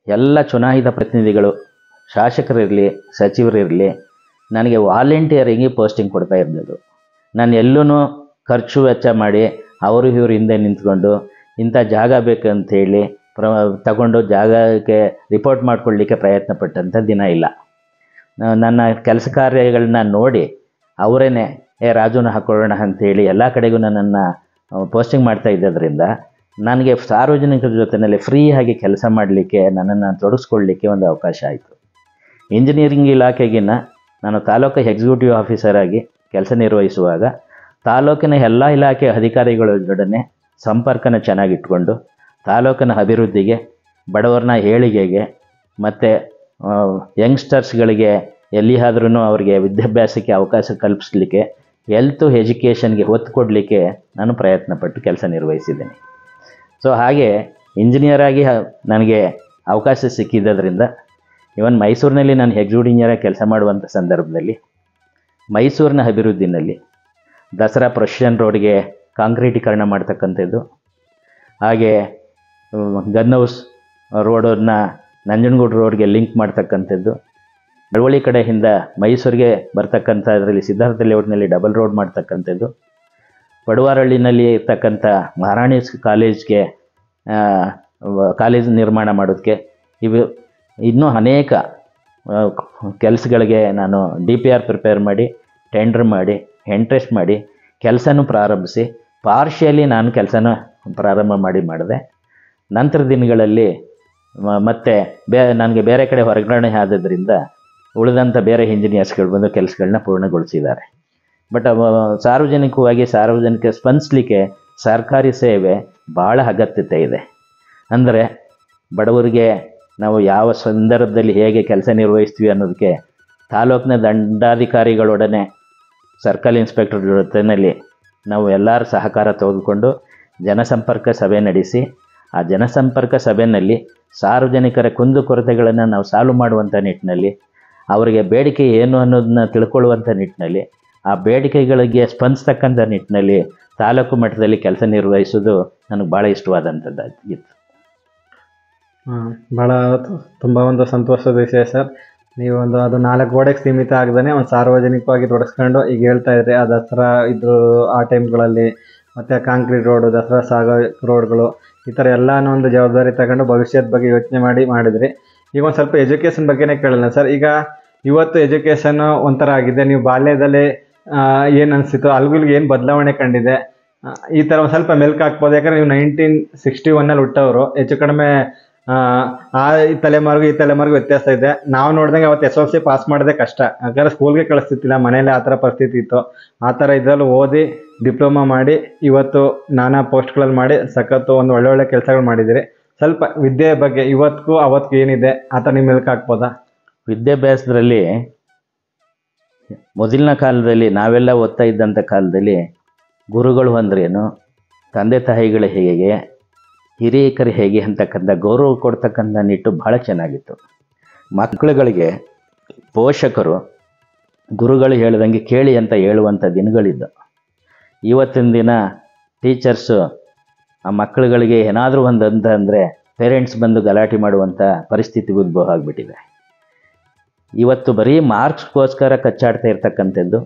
ಎಲ್ಲ ಚುನಾಯಿತ ಪ್ರತಿನಿಧಿಗಳು, ಶಾಸಕರಿರಲಿ, ಸಚಿವರಿರಲಿ, ನನಗೆ ವಾಲಂಟಿಯರಿಗೆ ಪೋಸ್ಟಿಂಗ್ ಕೊಡ್ತಾ ಇದ್ದದ್ದು. ನಾನು ಎಲ್ಲೂ ಖರ್ಚು ವೆಚ್ಚ ಮಾಡಿ ಅವರು ಇವರು ಹಿಂದೆ ನಿಂತ್ಕೊಂಡು ಇಂಥ ಜಾಗ ಬೇಕಂತೇಳಿ ತಗೊಂಡು ಜಾಗಕ್ಕೆ ರಿಪೋರ್ಟ್ ಮಾಡಿಕೊಳ್ಳಲಿಕ್ಕೆ ಪ್ರಯತ್ನ ಪಟ್ಟಂಥ ದಿನ ಇಲ್ಲ. ನನ್ನ ಕೆಲಸ ಕಾರ್ಯಗಳನ್ನ ನೋಡಿ ಅವರೇನೆ ರಾಜುನ ಹಾಕೊಳ್ಳೋಣ ಅಂಥೇಳಿ ಎಲ್ಲ ಕಡೆಗೂ ನನ್ನನ್ನು ಪೋಸ್ಟಿಂಗ್ ಮಾಡ್ತಾ ಇದ್ದದ್ರಿಂದ ನನಗೆ ಸಾರ್ವಜನಿಕರ ಜೊತೆಯಲ್ಲಿ ಫ್ರೀಯಾಗಿ ಕೆಲಸ ಮಾಡಲಿಕ್ಕೆ, ನನ್ನನ್ನು ತೊಡಗಿಸ್ಕೊಳ್ಳಲಿಕ್ಕೆ ಒಂದು ಅವಕಾಶ ಆಯಿತು. ಇಂಜಿನಿಯರಿಂಗ್ ಇಲಾಖೆಗಿನ್ನ ನಾನು ತಾಲೂಕು ಎಕ್ಸಿಕ್ಯೂಟಿವ್ ಆಫೀಸರ್ ಆಗಿ ಕೆಲಸ ನಿರ್ವಹಿಸುವಾಗ ತಾಲೂಕಿನ ಎಲ್ಲ ಇಲಾಖೆ ಅಧಿಕಾರಿಗಳ ಜೊಡನೆ ಸಂಪರ್ಕನ ಚೆನ್ನಾಗಿಟ್ಕೊಂಡು ತಾಲೂಕಿನ ಅಭಿವೃದ್ಧಿಗೆ, ಬಡವರನ್ನ ಏಳಿಗೆಗೆ ಮತ್ತು ಯಂಗ್ಸ್ಟರ್ಸ್ಗಳಿಗೆ ಎಲ್ಲಿಯಾದ್ರೂ ಅವರಿಗೆ ವಿದ್ಯಾಭ್ಯಾಸಕ್ಕೆ ಅವಕಾಶ ಕಲ್ಪಿಸಲಿಕ್ಕೆ, ಎಜುಕೇಷನ್ಗೆ ಒತ್ತು ಕೊಡಲಿಕ್ಕೆ ನಾನು ಪ್ರಯತ್ನಪಟ್ಟು ಕೆಲಸ ನಿರ್ವಹಿಸಿದ್ದೇನೆ. ಸೊ ಹಾಗೆ ಇಂಜಿನಿಯರ್ ಆಗಿ ನನಗೆ ಅವಕಾಶ ಸಿಕ್ಕಿದ್ದರಿಂದ ಇವನ್ ಮೈಸೂರಿನಲ್ಲಿ ನಾನು ಎಕ್ಸಿಕ್ಯೂಟಿವ್ ಇಂಜಿನಿಯರಾಗಿ ಕೆಲಸ ಮಾಡುವಂಥ ಸಂದರ್ಭದಲ್ಲಿ ಮೈಸೂರಿನ ಅಭಿವೃದ್ಧಿನಲ್ಲಿ ದಸರಾ ಪ್ರೊಸೆಷನ್ ರೋಡ್ಗೆ ಕಾಂಕ್ರೀಟೀಕರಣ ಮಾಡ್ತಕ್ಕಂಥದ್ದು, ಹಾಗೆ ಗನ್ ಹೌಸ್ ರೋಡನ್ನು ನಂಜನಗೂಡು ರೋಡ್ಗೆ ಲಿಂಕ್ ಮಾಡ್ತಕ್ಕಂಥದ್ದು, ಮಳವಳ್ಳಿ ಕಡೆಯಿಂದ ಮೈಸೂರಿಗೆ ಬರ್ತಕ್ಕಂಥ ಅದರಲ್ಲಿ ಸಿದ್ಧಾರ್ಥ ಲೇಔಟ್ನಲ್ಲಿ ಡಬಲ್ ರೋಡ್ ಮಾಡ್ತಕ್ಕಂಥದ್ದು, ಪಡುವಾರಹಳ್ಳಿನಲ್ಲಿ ಇರ್ತಕ್ಕಂಥ ಮಹಾರಾಣಿ ಕಾಲೇಜ್ ನಿರ್ಮಾಣ ಮಾಡೋದಕ್ಕೆ, ಇವು ಇನ್ನೂ ಅನೇಕ ಕೆಲಸಗಳಿಗೆ ನಾನು DPR ಪ್ರಿಪೇರ್ ಮಾಡಿ, ಟೆಂಡರ್ ಮಾಡಿ, ಇಂಟ್ರೆಸ್ಟ್ ಮಾಡಿ ಕೆಲಸನೂ ಪ್ರಾರಂಭಿಸಿ ಪಾರ್ಷಿಯಲಿ ನಾನು ಕೆಲಸನ ಪ್ರಾರಂಭ ಮಾಡಿದೆ. ನಂತರ ದಿನಗಳಲ್ಲಿ ಮತ್ತೆ ನನಗೆ ಬೇರೆ ಕಡೆ ಹೊರಗಡೆ ಆದದ್ರಿಂದ ಉಳಿದಂಥ ಬೇರೆ ಇಂಜಿನಿಯರ್ಸ್ಗಳು ಬಂದು ಕೆಲಸಗಳನ್ನ ಪೂರ್ಣಗೊಳಿಸಿದ್ದಾರೆ. ಬಟ್ ಸಾರ್ವಜನಿಕ ಸ್ಪಂದಿಸಲಿಕ್ಕೆ ಸರ್ಕಾರಿ ಸೇವೆ ಭಾಳ ಅಗತ್ಯತೆ ಇದೆ. ಅಂದರೆ ಬಡವರಿಗೆ ನಾವು ಯಾವ ಸಂದರ್ಭದಲ್ಲಿ ಹೇಗೆ ಕೆಲಸ ನಿರ್ವಹಿಸ್ತೀವಿ ಅನ್ನೋದಕ್ಕೆ ತಾಲೂಕಿನ ದಂಡಾಧಿಕಾರಿಗಳೊಡನೆ ಸರ್ಕಲ್ ಇನ್ಸ್ಪೆಕ್ಟರ್ ಜೊತೆಯಲ್ಲಿ ನಾವು ಎಲ್ಲರ ಸಹಕಾರ ತೆಗೆದುಕೊಂಡು ಜನಸಂಪರ್ಕ ಸಭೆ ನಡೆಸಿ, ಆ ಜನಸಂಪರ್ಕ ಸಭೆಯಲ್ಲಿ ಸಾರ್ವಜನಿಕರ ಕುಂದುಕೊರತೆಗಳನ್ನು ನಾವು ಸಾಲ್ವ್ ಮಾಡುವಂಥ ನಿಟ್ಟಿನಲ್ಲಿ, ಅವರಿಗೆ ಬೇಡಿಕೆ ಏನು ಅನ್ನೋದನ್ನ ತಿಳ್ಕೊಳ್ಳುವಂಥ ನಿಟ್ಟಿನಲ್ಲಿ, ಆ ಬೇಡಿಕೆಗಳಿಗೆ ಸ್ಪಂದಿಸ್ತಕ್ಕಂಥ ನಿಟ್ಟಿನಲ್ಲಿ ತಾಲೂಕು ಮಟ್ಟದಲ್ಲಿ ಕೆಲಸ ನಿರ್ವಹಿಸೋದು ನನಗೆ ಭಾಳ ಇಷ್ಟವಾದಂಥದ್ದಾಗಿತ್ತು. ಭಾಳ ತುಂಬ ಒಂದು ಸಂತೋಷದ ವಿಷಯ ಸರ್. ನೀವು ಅದು 4 ಗೋಡೆಗೆ ಸೀಮಿತ ಆಗದೇ ಒಂದು ಸಾರ್ವಜನಿಕವಾಗಿ ತೊಡಗಿಸ್ಕೊಂಡು ಈಗ ಹೇಳ್ತಾ ಇದ್ರಿ, ಆ ದಸರಾ ಇದ್ರು ಆ ಟೈಮ್ಗಳಲ್ಲಿ, ಮತ್ತು ಕಾಂಕ್ರೀಟ್ ರೋಡು, ದಸರಾ ಸಾಗೋ ರೋಡ್ಗಳು, ಈ ಥರ ಎಲ್ಲನೂ ಒಂದು ಜವಾಬ್ದಾರಿ ತಗೊಂಡು ಭವಿಷ್ಯದ ಬಗ್ಗೆ ಯೋಚನೆ ಮಾಡಿದ್ರಿ. ಈಗ ಒಂದು ಸ್ವಲ್ಪ ಎಜುಕೇಷನ್ ಬಗ್ಗೆನೇ ಕೇಳೋಣ ಸರ್. ಈಗ ಇವತ್ತು ಎಜುಕೇಷನ್ ಒಂಥರ ಆಗಿದೆ, ನೀವು ಬಾಲ್ಯದಲ್ಲಿ ಏನು ಅನಿಸ್ತಿತ್ತು, ಅಲ್ಲಿಗೆ ಏನು ಬದಲಾವಣೆ ಕಂಡಿದೆ, ಈ ಥರ ಒಂದು ಸ್ವಲ್ಪ ಮೆಲ್ಕು ಹಾಕ್ಬೋದು. ಯಾಕಂದರೆ ನೀವು 1961 ಹುಟ್ಟವರು, ಹೆಚ್ಚು ಕಡಿಮೆ ಆ ತಲೆಮಾರಿಗೂ ಈ ತಲೆಮಾರಿಗೂ ವ್ಯತ್ಯಾಸ ಇದೆ. ನಾವು ನೋಡಿದಂಗೆ ಅವತ್ತು SLC ಪಾಸ್ ಮಾಡೋದೇ ಕಷ್ಟ, ಯಾಕಂದರೆ ಸ್ಕೂಲ್ಗೆ ಕಳಿಸ್ತಿತ್ತಿಲ್ಲ, ಮನೇಲಿ ಆ ಥರ ಪರಿಸ್ಥಿತಿ ಇತ್ತು. ಆ ಥರ ಇದರಲ್ಲಿ ಓದಿ ಡಿಪ್ಲೊಮಾ ಮಾಡಿ ಇವತ್ತು ನಾನಾ ಪೋಸ್ಟ್ಗಳಲ್ಲಿ ಮಾಡಿ ಸಖತ್ತು ಒಂದು ಒಳ್ಳೊಳ್ಳೆ ಕೆಲಸಗಳು ಮಾಡಿದ್ದೀರಿ. ಸ್ವಲ್ಪ ವಿದ್ಯೆ ಬಗ್ಗೆ ಇವತ್ತಿಗೂ ಅವತ್ತಿಗೂ ಏನಿದೆ ಆ ಥರ ನಿಮ್ಮ ಮೆಲ್ಕು ಹಾಕ್ಬೋದಾ? ವಿದ್ಯಾಭ್ಯಾಸದಲ್ಲಿ ಮೊದಲಿನ ಕಾಲದಲ್ಲಿ ನಾವೆಲ್ಲ ಓದ್ತಾ ಇದ್ದಂಥ ಕಾಲದಲ್ಲಿ ಗುರುಗಳು ಅಂದ್ರೇನು, ತಂದೆ ತಾಯಿಗಳು ಹೇಗೆ, ಹಿರಿಯಕರು ಹೇಗೆ ಅಂತಕ್ಕಂಥ ಗೌರವ ಕೊಡ್ತಕ್ಕಂಥ ನಿಟ್ಟು ಭಾಳ ಚೆನ್ನಾಗಿತ್ತು. ಮಕ್ಕಳುಗಳಿಗೆ ಪೋಷಕರು ಗುರುಗಳು ಹೇಳ್ದಂಗೆ ಕೇಳಿ ಅಂತ ಹೇಳುವಂಥ ದಿನಗಳಿದ್ದು. ಇವತ್ತಿನ ದಿನ ಟೀಚರ್ಸು ಆ ಮಕ್ಕಳುಗಳಿಗೆ ಏನಾದರೂ ಒಂದು ಅಂದರೆ ಪೇರೆಂಟ್ಸ್ ಬಂದು ಗಲಾಟೆ ಮಾಡುವಂಥ ಪರಿಸ್ಥಿತಿ ಉದ್ಭವ ಆಗಿಬಿಟ್ಟಿದೆ. ಇವತ್ತು ಬರೀ ಮಾರ್ಕ್ಸ್ಗೋಸ್ಕರ ಕಚ್ಚಾಡ್ತಾ ಇರ್ತಕ್ಕಂಥದ್ದು,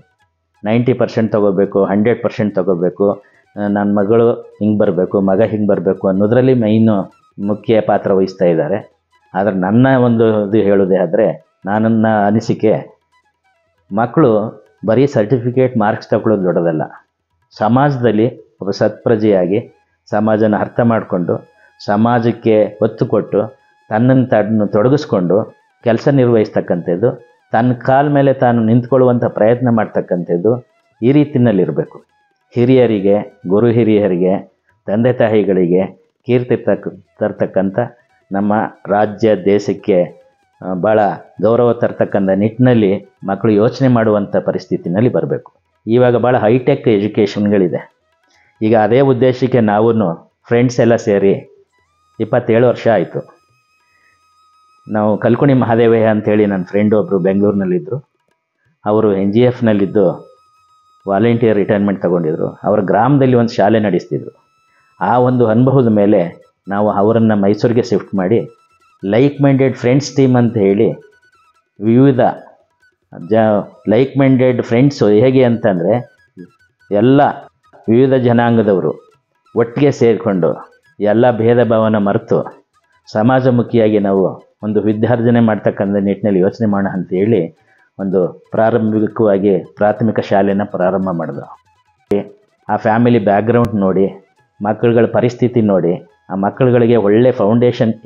90% ತೊಗೋಬೇಕು, 100% ತೊಗೋಬೇಕು, ನನ್ನ ಮಗಳು ಹಿಂಗೆ ಬರಬೇಕು, ಮಗ ಹಿಂಗೆ ಬರಬೇಕು ಅನ್ನೋದರಲ್ಲಿ ಮುಖ್ಯ ಪಾತ್ರ ವಹಿಸ್ತಾ ಇದ್ದಾರೆ. ಆದರೆ ನನ್ನ ಒಂದು ಇದು ಹೇಳೋದೇ ಆದರೆ, ನನ್ನ ಅನಿಸಿಕೆ, ಮಕ್ಕಳು ಬರೀ ಸರ್ಟಿಫಿಕೇಟ್ ಮಾರ್ಕ್ಸ್ ತಗೊಳ್ಳೋದು ದೊಡ್ಡದಲ್ಲ. ಸಮಾಜದಲ್ಲಿ ಒಬ್ಬ ಸತ್ಪ್ರಜೆಯಾಗಿ ಸಮಾಜನ ಅರ್ಥ ಮಾಡಿಕೊಂಡು, ಸಮಾಜಕ್ಕೆ ಒತ್ತು ಕೊಟ್ಟು, ತನ್ನನ್ನು ತೊಡಗಿಸ್ಕೊಂಡು ಕೆಲಸ ನಿರ್ವಹಿಸ್ತಕ್ಕಂಥದ್ದು, ತನ್ನ ಕಾಲ ಮೇಲೆ ತಾನು ನಿಂತ್ಕೊಳ್ಳುವಂಥ ಪ್ರಯತ್ನ ಮಾಡ್ತಕ್ಕಂಥದ್ದು, ಈ ರೀತಿಯಲ್ಲಿರಬೇಕು. ಹಿರಿಯರಿಗೆ, ಗುರು ಹಿರಿಯರಿಗೆ, ತಂದೆ ತಾಯಿಗಳಿಗೆ ಕೀರ್ತಿ ತರ್ತಕ್ಕಂಥ, ನಮ್ಮ ರಾಜ್ಯ ದೇಶಕ್ಕೆ ಭಾಳ ಗೌರವ ತರ್ತಕ್ಕಂಥ ನಿಟ್ಟಿನಲ್ಲಿ ಮಕ್ಕಳು ಯೋಚನೆ ಮಾಡುವಂಥ ಪರಿಸ್ಥಿತಿನಲ್ಲಿ ಬರಬೇಕು. ಇವಾಗ ಭಾಳ ಹೈಟೆಕ್ ಎಜುಕೇಷನ್ಗಳಿದೆ. ಈಗ ಅದೇ ಉದ್ದೇಶಕ್ಕೆ ನಾವು ಫ್ರೆಂಡ್ಸ್ ಎಲ್ಲ ಸೇರಿ 27 ವರ್ಷ ಆಯಿತು. ನಾವು ಕಲ್ಕುಣಿ ಮಹಾದೇವಯ್ಯ ಅಂಥೇಳಿ ನನ್ನ ಫ್ರೆಂಡ್ ಒಬ್ಬರು ಬೆಂಗಳೂರಿನಲ್ಲಿದ್ದರು. ಅವರು NGFನಲ್ಲಿದ್ದು ವಾಲಂಟಿಯರ್ ರಿಟೈರ್ಮೆಂಟ್ ತೊಗೊಂಡಿದ್ರು. ಅವರ ಗ್ರಾಮದಲ್ಲಿ ಒಂದು ಶಾಲೆ ನಡೆಸ್ತಿದ್ರು. ಆ ಒಂದು ಅನುಭವದ ಮೇಲೆ ನಾವು ಅವರನ್ನು ಮೈಸೂರಿಗೆ ಶಿಫ್ಟ್ ಮಾಡಿ ಲೈಕ್ ಮೈಂಡೆಡ್ ಫ್ರೆಂಡ್ಸ್ ಟೀಮ್ ಅಂತ ಹೇಳಿ ವಿವಿಧ ಲೈಕ್ ಮೈಂಡೆಡ್ ಫ್ರೆಂಡ್ಸು ಹೇಗೆ ಅಂತಂದರೆ ಎಲ್ಲ ವಿವಿಧ ಜನಾಂಗದವರು ಒಟ್ಟಿಗೆ ಸೇರಿಕೊಂಡು ಎಲ್ಲ ಭೇದ ಭಾವನ ಮರೆತು ಸಮಾಜಮುಖಿಯಾಗಿ ನಾವು ಒಂದು ವಿದ್ಯಾರ್ಜನೆ ಮಾಡ್ತಕ್ಕಂಥ ನಿಟ್ಟಿನಲ್ಲಿ ಯೋಚನೆ ಮಾಡೋಣ ಅಂತೇಳಿ ಒಂದು ಪ್ರಾರಂಭಿಕವಾಗಿ ಪ್ರಾಥಮಿಕ ಶಾಲೆನ ಪ್ರಾರಂಭ ಮಾಡಿದ್ರು. ಆ ಫ್ಯಾಮಿಲಿ ಬ್ಯಾಕ್ಗ್ರೌಂಡ್ ನೋಡಿ, ಮಕ್ಕಳುಗಳ ಪರಿಸ್ಥಿತಿ ನೋಡಿ, ಆ ಮಕ್ಕಳುಗಳಿಗೆ ಒಳ್ಳೆ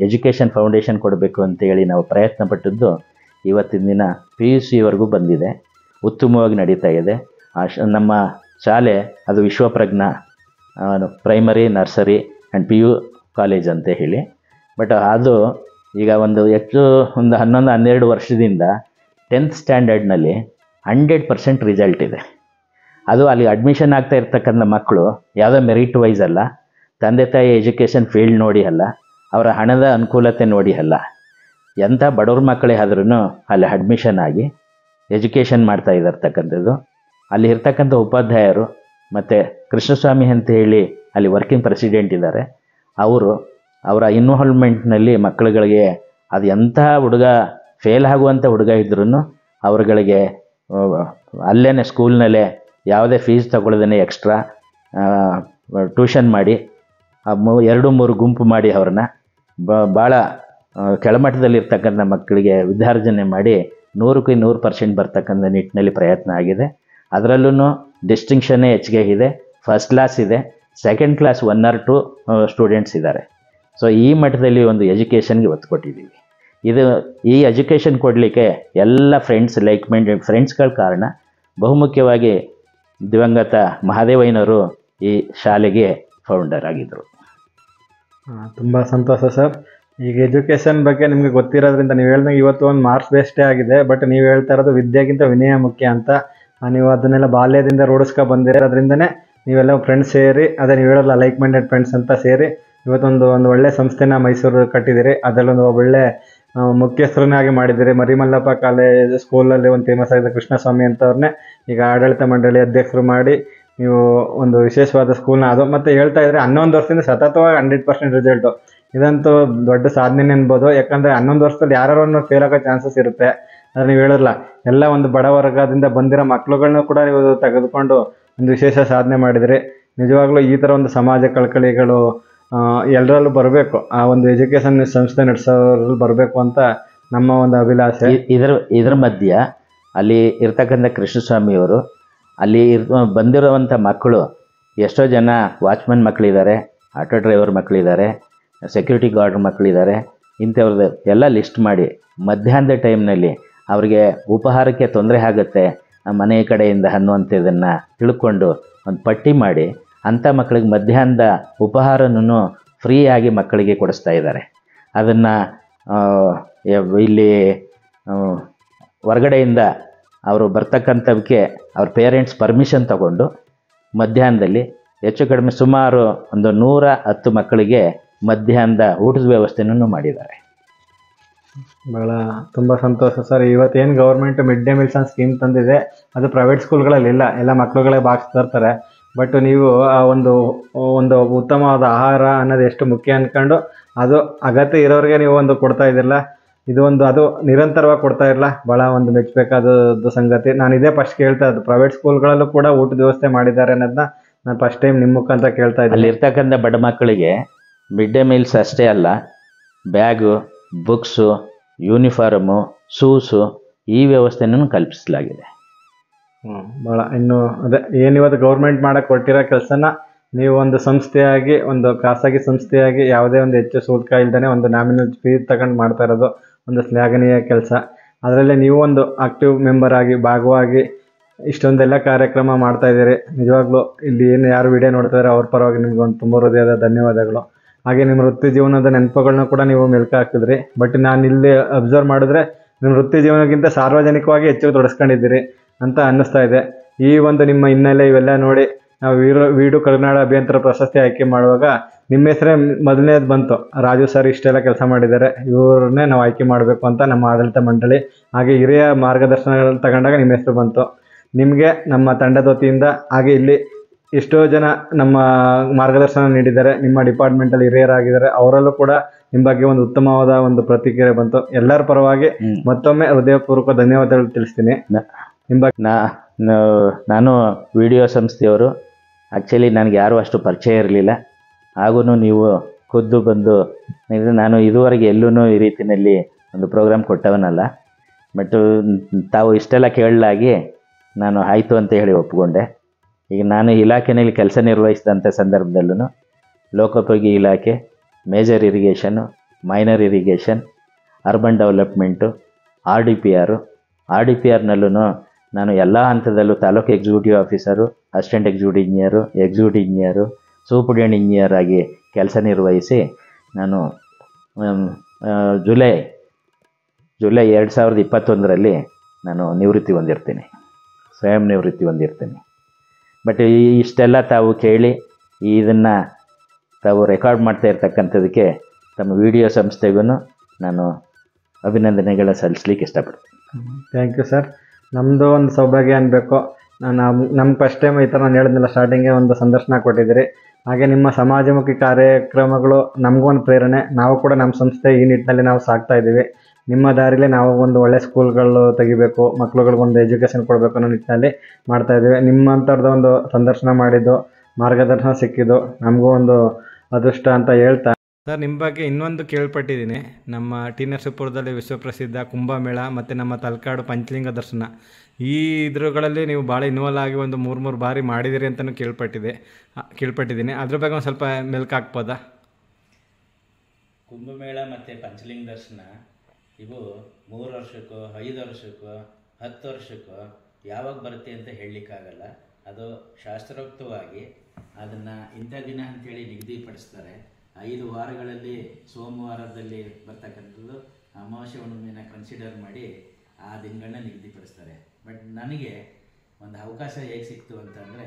ಎಜುಕೇಷನ್ ಫೌಂಡೇಶನ್ ಕೊಡಬೇಕು ಅಂತೇಳಿ ನಾವು ಪ್ರಯತ್ನ ಪಟ್ಟಿದ್ದು ಇವತ್ತಿನ ದಿನ PUCವರೆಗೂ ಬಂದಿದೆ, ಉತ್ತಮವಾಗಿ ನಡೀತಾ ಇದೆ. ನಮ್ಮ ಶಾಲೆ ಅದು Vishwaprajna primary, nursery and PU college ಅಂತ ಹೇಳಿ. ಬಟ್ ಅದು ಈಗ ಒಂದು 11-12 ವರ್ಷದಿಂದ 10th ಸ್ಟ್ಯಾಂಡರ್ಡ್ನಲ್ಲಿ 100% ರಿಸಲ್ಟ್ ಇದೆ. ಅದು ಅಲ್ಲಿ ಅಡ್ಮಿಷನ್ ಆಗ್ತಾ ಇರ್ತಕ್ಕಂಥ ಮಕ್ಕಳು ಯಾವುದೋ ಮೆರಿಟ್ ವೈಸ್ ಅಲ್ಲ, ತಂದೆ ತಾಯಿ ಎಜುಕೇಷನ್ ಫೀಲ್ಡ್ ನೋಡಿ ಅಲ್ಲ, ಅವರ ಹಣದ ಅನುಕೂಲತೆ ನೋಡಿ ಅಲ್ಲ, ಎಂಥ ಬಡವ್ರ ಮಕ್ಕಳೇ ಆದ್ರೂ ಅಲ್ಲಿ ಅಡ್ಮಿಷನ್ ಆಗಿ ಎಜುಕೇಷನ್ ಮಾಡ್ತಾ ಇರ್ತಕ್ಕಂಥದ್ದು. ಅಲ್ಲಿ ಇರ್ತಕ್ಕಂಥ ಉಪಾಧ್ಯಾಯರು ಮತ್ತು ಕೃಷ್ಣಸ್ವಾಮಿ ಅಂತ ಹೇಳಿ ಅಲ್ಲಿ ವರ್ಕಿಂಗ್ ಪ್ರೆಸಿಡೆಂಟ್ ಇದ್ದಾರೆ, ಅವರ ಇನ್ವಾಲ್ವ್ಮೆಂಟ್ನಲ್ಲಿ ಮಕ್ಕಳುಗಳಿಗೆ ಅದು ಎಂಥ ಹುಡುಗ ಫೇಲ್ ಆಗುವಂಥ ಹುಡುಗ ಇದ್ರೂ ಅವ್ರುಗಳಿಗೆ ಅಲ್ಲೇ ಸ್ಕೂಲ್ನಲ್ಲೇ ಯಾವುದೇ ಫೀಸ್ ತಗೊಳ್ಳದೇ ಎಕ್ಸ್ಟ್ರಾ ಟ್ಯೂಷನ್ ಮಾಡಿ 2-3 ಗುಂಪು ಮಾಡಿ ಅವ್ರನ್ನ ಭಾಳ ಕೆಳಮಟ್ಟದಲ್ಲಿರ್ತಕ್ಕಂಥ ಮಕ್ಕಳಿಗೆ ವಿದ್ಯಾರ್ಜನೆ ಮಾಡಿ 100ಕ್ಕೆ 100% ಬರ್ತಕ್ಕಂಥ ನಿಟ್ಟಿನಲ್ಲಿ ಪ್ರಯತ್ನ ಆಗಿದೆ. ಅದರಲ್ಲೂ ಡಿಸ್ಟಿಂಕ್ಷನ್ನೇ ಹೆಚ್ಚಿಗೆ ಇದೆ. ಫಸ್ಟ್ ಕ್ಲಾಸ್ ಇದೆ, ಸೆಕೆಂಡ್ ಕ್ಲಾಸ್ 1 or 2 ಸ್ಟೂಡೆಂಟ್ಸ್ ಇದ್ದಾರೆ. ಸೊ ಈ ಮಟ್ಟದಲ್ಲಿ ಒಂದು ಎಜುಕೇಷನ್ಗೆ ಒತ್ತು ಕೊಟ್ಟಿದ್ದೀವಿ. ಈ ಎಜುಕೇಷನ್ ಕೊಡಲಿಕ್ಕೆ ಎಲ್ಲ ಲೈಕ್ ಮೈಂಡೆಡ್ ಫ್ರೆಂಡ್ಸ್ಗಳ ಕಾರಣ. ಬಹುಮುಖ್ಯವಾಗಿ ದಿವಂಗತ ಮಹಾದೇವಯ್ಯನವರು ಈ ಶಾಲೆಗೆ ಫೌಂಡರ್ ಆಗಿದ್ದರು. ತುಂಬ ಸಂತೋಷ ಸರ್. ಈಗ ಎಜುಕೇಷನ್ ಬಗ್ಗೆ ನಿಮಗೆ ಗೊತ್ತಿರೋದ್ರಿಂದ ನೀವು ಹೇಳ್ದಂಗೆ ಇವತ್ತು ಒಂದು ಮಾರ್ಕ್ಸ್ ಬೇಸ್ಡೇ ಆಗಿದೆ, ಬಟ್ ನೀವು ಹೇಳ್ತಾ ಇರೋದು ವಿದ್ಯೆಗಿಂತ ವಿನಯ ಮುಖ್ಯ ಅಂತ. ನೀವು ಅದನ್ನೆಲ್ಲ ಬಾಲ್ಯದಿಂದ ರೂಢಿಸ್ಕೊ ಬಂದಿರೋದ್ರಿಂದನೇ ನೀವೆಲ್ಲ ಫ್ರೆಂಡ್ಸ್ ಸೇರಿ, ಅದೇ ನೀವು ಹೇಳೋಲ್ಲ ಲೈಕ್ ಮೈಂಡೆಡ್ ಫ್ರೆಂಡ್ಸ್ ಅಂತ ಸೇರಿ ಇವತ್ತೊಂದು ಒಳ್ಳೆ ಸಂಸ್ಥೆನ ಮೈಸೂರು ಕಟ್ಟಿದ್ದೀರಿ. ಅದರಲ್ಲೊಂದು ಒಳ್ಳೆ ಮುಖ್ಯಸ್ಥರನ್ನಾಗಿ ಮಾಡಿದ್ದೀರಿ. ಮರಿಮಲ್ಲಪ್ಪ ಕಾಲೇಜ್ ಸ್ಕೂಲಲ್ಲಿ ಒಂದು ಫೇಮಸ್ ಆಗಿದೆ ಕೃಷ್ಣಸ್ವಾಮಿ ಅಂತವ್ರನ್ನೇ ಈಗ ಆಡಳಿತ ಮಂಡಳಿ ಅಧ್ಯಕ್ಷರು ಮಾಡಿ ನೀವು ಒಂದು ವಿಶೇಷವಾದ ಸ್ಕೂಲ್ನ ಅದು ಮತ್ತು ಹೇಳ್ತಾ ಇದ್ರೆ 11 ವರ್ಷದಿಂದ ಸತತವಾಗಿ 100% ರಿಸಲ್ಟು. ಇದಂತೂ ದೊಡ್ಡ ಸಾಧನೆ ಅನ್ಬೋದು. ಯಾಕಂದರೆ 11 ವರ್ಷದಲ್ಲಿ ಯಾರು ಫೇಲ್ ಆಗೋ ಚಾನ್ಸಸ್ ಇರುತ್ತೆ. ಆದರೆ ನೀವು ಹೇಳಿರಲ್ಲ, ಎಲ್ಲ ಒಂದು ಬಡ ವರ್ಗದಿಂದ ಬಂದಿರೋ ಮಕ್ಳುಗಳನ್ನೂ ಕೂಡ ನೀವು ತೆಗೆದುಕೊಂಡು ಒಂದು ವಿಶೇಷ ಸಾಧನೆ ಮಾಡಿದ್ರಿ. ನಿಜವಾಗ್ಲೂ ಈ ಥರ ಒಂದು ಸಮಾಜ ಕಳಕಳಿಗಳು ಎಲ್ಲರಲ್ಲೂ ಬರಬೇಕು, ಆ ಒಂದು ಎಜುಕೇಷನ್ ಸಂಸ್ಥೆ ನಡೆಸೋರಲ್ಲಿ ಬರಬೇಕು ಅಂತ ನಮ್ಮ ಒಂದು ಅಭಿಲಾಷೆ. ಇದರ ಮಧ್ಯ ಅಲ್ಲಿ ಇರ್ತಕ್ಕಂಥ ಕೃಷ್ಣಸ್ವಾಮಿಯವರು ಅಲ್ಲಿ ಬಂದಿರುವಂಥ ಮಕ್ಕಳು ಎಷ್ಟೋ ಜನ ವಾಚ್ಮನ್ ಮಕ್ಕಳಿದ್ದಾರೆ, ಆಟೋ ಡ್ರೈವರ್ ಮಕ್ಕಳಿದ್ದಾರೆ, ಸೆಕ್ಯೂರಿಟಿ ಗಾರ್ಡ್ ಮಕ್ಕಳಿದ್ದಾರೆ. ಇಂಥವ್ರದ್ದು ಎಲ್ಲ ಲಿಸ್ಟ್ ಮಾಡಿ ಮಧ್ಯಾಹ್ನದ ಟೈಮ್ನಲ್ಲಿ ಅವರಿಗೆ ಉಪಹಾರಕ್ಕೆ ತೊಂದರೆ ಆಗುತ್ತೆ ಮನೆ ಕಡೆಯಿಂದ ಅನ್ನುವಂಥದ್ದನ್ನು ತಿಳ್ಕೊಂಡು ಒಂದು ಪಟ್ಟಿ ಮಾಡಿ ಅಂಥ ಮಕ್ಕಳಿಗೆ ಮಧ್ಯಾಹ್ನದ ಉಪಹಾರನೂ ಫ್ರೀಯಾಗಿ ಮಕ್ಕಳಿಗೆ ಕೊಡಿಸ್ತಾ ಇದ್ದಾರೆ. ಅದನ್ನು ಇಲ್ಲಿ ಹೊರಗಡೆಯಿಂದ ಅವರು ಬರ್ತಕ್ಕಂಥವಕ್ಕೆ ಅವ್ರ ಪೇರೆಂಟ್ಸ್ ಪರ್ಮಿಷನ್ ತಗೊಂಡು ಮಧ್ಯಾಹ್ನದಲ್ಲಿ ಹೆಚ್ಚು ಕಡಿಮೆ ಸುಮಾರು ಒಂದು 110 ಮಕ್ಕಳಿಗೆ ಮಧ್ಯಾಹ್ನದ ಊಟದ ವ್ಯವಸ್ಥೆನೂ ಮಾಡಿದ್ದಾರೆ. ಭಾಳ ತುಂಬ ಸಂತೋಷ ಸರ್. ಇವತ್ತೇನು ಗೌರ್ಮೆಂಟ್ ಮಿಡ್ ಡೇ ಮೀಲ್ಸ್ ಅಂತ ಸ್ಕೀಮ್ ತಂದಿದೆ, ಅದು ಪ್ರೈವೇಟ್ ಸ್ಕೂಲ್ಗಳಲ್ಲಿ ಇಲ್ಲ, ಎಲ್ಲ ಮಕ್ಕಳುಗಳೇ ಬಾಕ್ಸ್ ತರ್ತಾರೆ. ಬಟ್ ನೀವು ಆ ಒಂದು ಉತ್ತಮವಾದ ಆಹಾರ ಅನ್ನೋದು ಎಷ್ಟು ಮುಖ್ಯ ಅಂದ್ಕೊಂಡು ಅದು ಅಗತ್ಯ ಇರೋರಿಗೆ ನೀವು ಒಂದು ಕೊಡ್ತಾ ಇದ್ದಿರಲ್ಲ, ಅದು ನಿರಂತರವಾಗಿ ಕೊಡ್ತಾ ಇರಲ್ಲ, ಭಾಳ ಒಂದು ಮೆಚ್ಚಬೇಕಾದದ್ದು ಸಂಗತಿ. ನಾನು ಇದೇ ಫಸ್ಟ್ ಕೇಳ್ತಾ ಇದ್ದು, ಪ್ರೈವೇಟ್ ಸ್ಕೂಲ್ಗಳಲ್ಲೂ ಕೂಡ ಊಟದ ವ್ಯವಸ್ಥೆ ಮಾಡಿದ್ದಾರೆ ಅನ್ನೋದನ್ನ ನಾನು ಫಸ್ಟ್ ಟೈಮ್ ನಿಮ್ಮ ಮುಖಾಂತರ ಕೇಳ್ತಾ ಇದ್ದೀನಿ. ಅಲ್ಲಿರ್ತಕ್ಕಂಥ ಬಡ ಮಕ್ಕಳಿಗೆ ಮಿಡ್ ಡೇ ಮೀಲ್ಸ್ ಅಷ್ಟೇ ಅಲ್ಲ, ಬ್ಯಾಗು, ಬುಕ್ಸು, ಯೂನಿಫಾರ್ಮು, ಶೂಸು ಈ ವ್ಯವಸ್ಥೆನೂ ಕಲ್ಪಿಸಲಾಗಿದೆ. ಭಾಳ ಇನ್ನು ಅದೇ ಏನಿವತ್ತು ಗೌರ್ಮೆಂಟ್ ಮಾಡೋಕ್ಕೆ ಕೊಟ್ಟಿರೋ ಕೆಲಸನ ನೀವು ಒಂದು ಸಂಸ್ಥೆಯಾಗಿ, ಒಂದು ಖಾಸಗಿ ಸಂಸ್ಥೆಯಾಗಿ ಯಾವುದೇ ಒಂದು ಹೆಚ್ಚು ಶುಲ್ಕ ಇಲ್ದೇ ಒಂದು ನಾಮಿನಲ್ ಫೀಸ್ ತಗೊಂಡು ಮಾಡ್ತಾ ಇರೋದು ಒಂದು ಶ್ಲಾಘನೀಯ ಕೆಲಸ. ಅದರಲ್ಲೇ ನೀವು ಒಂದು ಆಕ್ಟಿವ್ ಮೆಂಬರ್ ಆಗಿ ಭಾಗವಾಗಿ ಇಷ್ಟೊಂದೆಲ್ಲ ಕಾರ್ಯಕ್ರಮ ಮಾಡ್ತಾ ಇದ್ದೀರಿ. ನಿಜವಾಗ್ಲೂ ಇಲ್ಲಿ ಏನು ಯಾರು ವಿಡಿಯೋ ನೋಡ್ತಾರೆ ಅವ್ರ ಪರವಾಗಿ ನಿಮ್ಗೆ ಒಂದು ತುಂಬ ಹೃದಯದ ಧನ್ಯವಾದಗಳು. ಹಾಗೆ ನಿಮ್ಮ ವೃತ್ತಿ ಜೀವನದ ನೆನಪುಗಳನ್ನ ಕೂಡ ನೀವು ಮೆಲ್ಕು ಹಾಕಿದ್ರಿ. ಬಟ್ ನಾನು ಇಲ್ಲಿ ಅಬ್ಸರ್ವ್ ಮಾಡಿದ್ರೆ ನಿಮ್ಮ ವೃತ್ತಿ ಜೀವನಕ್ಕಿಂತ ಸಾರ್ವಜನಿಕವಾಗಿ ಹೆಚ್ಚು ತೊಡಸ್ಕೊಂಡಿದ್ದೀರಿ ಅಂತ ಅನ್ನಿಸ್ತಾ ಇದೆ. ಈ ಒಂದು ನಿಮ್ಮ ಹಿನ್ನೆಲೆ ಇವೆಲ್ಲ ನೋಡಿ ನಾವು ವೀಡು ಕರುನಾಡ ಅಭಿಯಂತರ ಪ್ರಶಸ್ತಿ ಆಯ್ಕೆ ಮಾಡುವಾಗ ನಿಮ್ಮ ಹೆಸರೇ ಮೊದಲನೇದು ಬಂತು. ರಾಜು ಸರ್ ಇಷ್ಟೆಲ್ಲ ಕೆಲಸ ಮಾಡಿದ್ದಾರೆ, ಇವ್ರನ್ನೇ ನಾವು ಆಯ್ಕೆ ಮಾಡಬೇಕು ಅಂತ ನಮ್ಮ ಆಡಳಿತ ಮಂಡಳಿ ಹಾಗೆ ಹಿರಿಯ ಮಾರ್ಗದರ್ಶನಗಳು ತಗೊಂಡಾಗ ನಿಮ್ಮ ಹೆಸರು ಬಂತು. ನಿಮಗೆ ನಮ್ಮ ತಂಡದ ವತಿಯಿಂದ ಹಾಗೆ ಇಲ್ಲಿ ಎಷ್ಟೋ ಜನ ನಮ್ಮ ಮಾರ್ಗದರ್ಶನ ನೀಡಿದ್ದಾರೆ, ನಿಮ್ಮ ಡಿಪಾರ್ಟ್ಮೆಂಟಲ್ಲಿ ಹಿರಿಯರಾಗಿದ್ದಾರೆ, ಅವರಲ್ಲೂ ಕೂಡ ನಿಮ್ಮ ಬಗ್ಗೆ ಒಂದು ಉತ್ತಮವಾದ ಒಂದು ಪ್ರತಿಕ್ರಿಯೆ ಬಂತು. ಎಲ್ಲರ ಪರವಾಗಿ ಮತ್ತೊಮ್ಮೆ ಹೃದಯಪೂರ್ವಕ ಧನ್ಯವಾದಗಳು ತಿಳಿಸ್ತೀನಿ. ನಿಮ್ಮ ಬಗ್ಗೆ ನಾನು ವಿಡಿಯೋ ಸಂಸ್ಥೆಯವರು. ಆ್ಯಕ್ಚುಲಿ ನನಗೆ ಯಾರೂ ಅಷ್ಟು ಪರಿಚಯ ಇರಲಿಲ್ಲ. ಹಾಗೂ ನೀವು ಖುದ್ದು ಬಂದು ನಾನು ಇದುವರೆಗೆ ಎಲ್ಲೂ ಈ ರೀತಿಯಲ್ಲಿ ಒಂದು ಪ್ರೋಗ್ರಾಮ್ ಕೊಟ್ಟವನಲ್ಲ. ಬಟ್ ತಾವು ಇಷ್ಟೆಲ್ಲ ಕೇಳಲಾಗಿ ನಾನು ಆಯಿತು ಅಂತ ಹೇಳಿ ಒಪ್ಪಿಕೊಂಡೆ. ಈಗ ನಾನು ಇಲಾಖೆಯಲ್ಲಿ ಕೆಲಸ ನಿರ್ವಹಿಸಿದಂಥ ಸಂದರ್ಭದಲ್ಲೂ ಲೋಕೋಪಯೋಗಿ ಇಲಾಖೆ, major irrigation, minor irrigation, urban development, R D P ಆರ್ನಲ್ಲೂ ನಾನು ಎಲ್ಲ ಹಂತದಲ್ಲೂ taluk executive officer, assistant executive engineer, superintendent engineer ಆಗಿ ಕೆಲಸ ನಿರ್ವಹಿಸಿ ನಾನು ಜುಲೈ 2021ರಲ್ಲಿ ನಾನು ನಿವೃತ್ತಿ ಹೊಂದಿರ್ತೀನಿ, ಸ್ವಯಂ ನಿವೃತ್ತಿ ಹೊಂದಿರ್ತೀನಿ. ಬಟ್ ಇಷ್ಟೆಲ್ಲ ತಾವು ಕೇಳಿ ಇದನ್ನು ತಾವು ರೆಕಾರ್ಡ್ ಮಾಡ್ತಾ ಇರ್ತಕ್ಕಂಥದ್ದಕ್ಕೆ ತಮ್ಮ ವಿಡಿಯೋ ಸಂಸ್ಥೆಗೂ ನಾನು ಅಭಿನಂದನೆಗಳ ಸಲ್ಲಿಸ್ಲಿಕ್ಕೆ ಇಷ್ಟಪಡ್ತೀನಿ. Thank you sir. ನಮ್ಮದು ಒಂದು ಸೌಭಾಗ್ಯ ಅನ್ಬೇಕು. ನಮ್ಗೆ ಫಸ್ಟ್ ಟೈಮ್ ಈ ಥರ ನಾನು ಹೇಳಿದ್ನಲ್ಲ, ಸ್ಟಾರ್ಟಿಂಗೇ ಒಂದು ಸಂದರ್ಶನ ಕೊಟ್ಟಿದ್ದೀರಿ. ಹಾಗೆ ನಿಮ್ಮ ಸಮಾಜಮುಖಿ ಕಾರ್ಯಕ್ರಮಗಳು ನಮಗೂ ಒಂದು ಪ್ರೇರಣೆ. ನಾವು ಕೂಡ ನಮ್ಮ ಸಂಸ್ಥೆ ಈ ನಿಟ್ಟಿನಲ್ಲಿ ನಾವು ಸಾಗ್ತಾ ಇದ್ದೀವಿ. ನಿಮ್ಮ ದಾರಿಲೇ ನಾವು ಒಂದು ಒಳ್ಳೆ ಸ್ಕೂಲ್ಗಳು ತೆಗಿಬೇಕು, ಮಕ್ಳುಗಳಿಗೊಂದು ಎಜುಕೇಷನ್ ಕೊಡಬೇಕು ಅನ್ನೋ ನಿಟ್ಟಿನಲ್ಲಿ ಮಾಡ್ತಾ ಇದ್ದೀವಿ. ನಿಮ್ಮಂಥವ್ರದ್ದು ಒಂದು ಸಂದರ್ಶನ ಮಾಡಿದ್ದು, ಮಾರ್ಗದರ್ಶನ ಸಿಕ್ಕಿದ್ದು ನಮಗೂ ಒಂದು ಅದೃಷ್ಟ ಅಂತ ಹೇಳ್ತಾ ಸರ್, ನಿಮ್ಮ ಬಗ್ಗೆ ಇನ್ನೊಂದು ಕೇಳ್ಪಟ್ಟಿದ್ದೀನಿ. ನಮ್ಮ ಟಿ ನರಸೀಪುರದಲ್ಲಿ ವಿಶ್ವಪ್ರಸಿದ್ಧ ಕುಂಭಮೇಳ ಮತ್ತು ನಮ್ಮ ತಲಕಾಡು ಪಂಚಲಿಂಗ ದರ್ಶನ, ಈ ಇದ್ರುಗಳಲ್ಲಿ ನೀವು ಭಾಳ ಇನ್ವಾಲ್ವ್ ಆಗಿ ಒಂದು 3 ಬಾರಿ ಮಾಡಿದಿರಿ ಅಂತಲೂ ಕೇಳ್ಪಟ್ಟಿದ್ದೀನಿ. ಅದ್ರ ಬಗ್ಗೆ ಒಂದು ಸ್ವಲ್ಪ ಮೆಲ್ಕು ಹಾಕ್ಬೋದಾ? ಕುಂಭಮೇಳ ಮತ್ತು ಪಂಚಲಿಂಗ ದರ್ಶನ ಇವು 3 ವರ್ಷಕ್ಕೋ 5 ವರ್ಷಕ್ಕೋ 10 ವರ್ಷಕ್ಕೋ ಯಾವಾಗ ಬರುತ್ತೆ ಅಂತ ಹೇಳಲಿಕ್ಕಾಗಲ್ಲ. ಅದು ಶಾಸ್ತ್ರೋಕ್ತವಾಗಿ ಅದನ್ನು ಇಂಥ ದಿನ ಅಂಥೇಳಿ ನಿಗದಿಪಡಿಸ್ತಾರೆ. 5 ವಾರಗಳಲ್ಲಿ ಸೋಮವಾರದಲ್ಲಿ ಬರ್ತಕ್ಕಂಥದ್ದು ಅಮಾವಾಸ್ಯೆ ಹುಣ್ಣಿಮೆನ ಕನ್ಸಿಡರ್ ಮಾಡಿ ಆ ದಿನಗಳನ್ನ ನಿಗದಿಪಡಿಸ್ತಾರೆ. ಬಟ್ ನನಗೆ ಒಂದು ಅವಕಾಶ ಹೇಗೆ ಸಿಕ್ತು ಅಂತಂದರೆ,